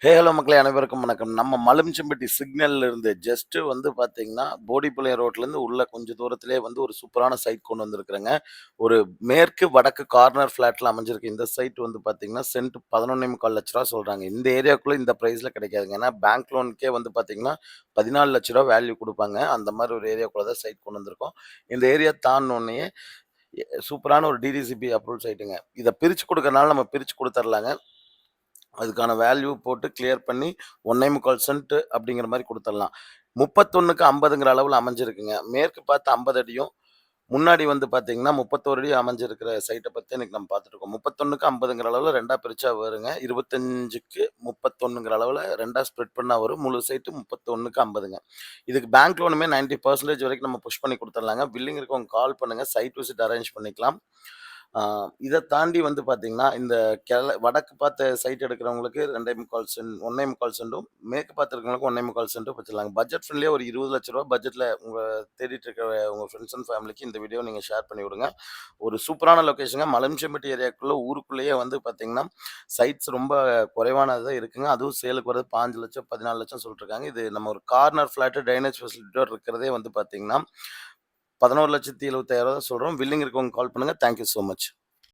Hello மக்களே அனைவருக்கும் வணக்கம். நம்ம மலுமிச்சம்பட்டி சிக்னல்ல இருந்து ஜஸ்ட் வந்து பார்த்தீங்கன்னா, போடிப்பாளையம் ரோட்லேருந்து உள்ள கொஞ்சம் தூரத்திலேயே வந்து ஒரு சூப்பரான சைட் கொண்டு வந்திருக்கிறேங்க. ஒரு மேற்கு, வடக்கு கார்னர் ஃப்ளாட்ல அமைஞ்சிருக்கு. இந்த சைட் வந்து பார்த்தீங்கன்னா, சென்ட் 11,25 லட்ச ரூவா சொல்றாங்க. இந்த ஏரியாக்குள்ள இந்த பிரைஸ்ல கிடைக்காதுங்க. ஏன்னா பேங்க் லோனுக்கே வந்து பார்த்தீங்கன்னா, 14 லட்ச ரூவா வேல்யூ குடுப்பாங்க. அந்த மாரி ஒரு ஏரியாக்குள்ள தான் சைட் கொண்டு வந்திருக்கோம். இந்த ஏரியா தாண்டுனோனயே சூப்பரான ஒரு டிடிசிபி அப்ரூவல் சைட்டுங்க. இத பிரிச்சு குடுக்கறனால நம்ம பிரிச்சு குடுத்துரலாங்க. அதுக்கான வேல்யூ போட்டு கிளியர் பண்ணி 1 1/4 சென்ட் அப்படிங்கிற மாரி குடுத்துடலாம். 31க்கு 50ங்கிற அளவுல அமைஞ்சிருக்குங்க. மேற்கு பார்த்து 50 அடியும், முன்னாடி வந்து பார்த்தீங்கன்னா 31 அடி அமைஞ்சிருக்கிற சைட்ட பத்தி இன்னைக்கு நம்ம பார்த்துட்டுருக்கோம். 31க்கு 50ங்கிற அளவுல 2ஆ பிரிச்சா வருங்க. 25க்கு 31ங்கிற அளவுல 2ஆ ஸ்ப்ளிட் பண்ணா வரும். முழு சைட்டு 31க்கு 50ங்க. இதுக்கு பேங்க் லோனுமே 90% வரைக்கும் நம்ம புஷ் பண்ணி குடுத்துடலாங்க. பில்லிங் இருக்கவங்க கால் பண்ணுங்க. சைட் விசிட் அரேஞ்ச் பண்ணிக்கலாம். ஆ இத தாண்டி வந்து பார்த்தீங்கன்னா, இந்த வடக்கு பார்த்த சைட் எடுக்கிறவங்களுக்கு 2 1/4 சென்ட் 1 1/4 சென்டும், மேற்கு பார்த்து இருக்கிறவங்களுக்கு 1 1/4 சென்டும் வச்சிடலாங்க. பட்ஜெட் ஃப்ரெண்ட்லியா ஒரு ரூ. 20,00,000 பட்ஜெட்ல தேடிட்டு இருக்கிற உங்க ஃப்ரெண்ட்ஸ் அண்ட் ஃபேமிலிக்கு இந்த வீடியோ நீங்க ஷேர் பண்ணி விடுங்க. ஒரு சூப்பரான லொகேஷன்ங்க. மலம்செம்பட்டி ஏரியாக்குள்ள ஊருக்குள்ளேயே வந்து பார்த்தீங்கன்னா, சைட்ஸ் ரொம்ப குறைவானது தான் இருக்குங்க. அதுவும் சேலுக்கு வரது 5,00,000 14,00,000 சொல்லிட்டுருக்காங்க. இது நம்ம ஒரு கார்னர் ஃபிளாட் ட்ரைனேஜ் ஃபெசிலிட்டியோட இருக்கிறதே வந்து பார்த்தீங்கன்னா, 11,75,000 தான் சொல்றோம். வில்லிங் இருக்கவங்க கால் பண்ணுங்க. Thank you so much.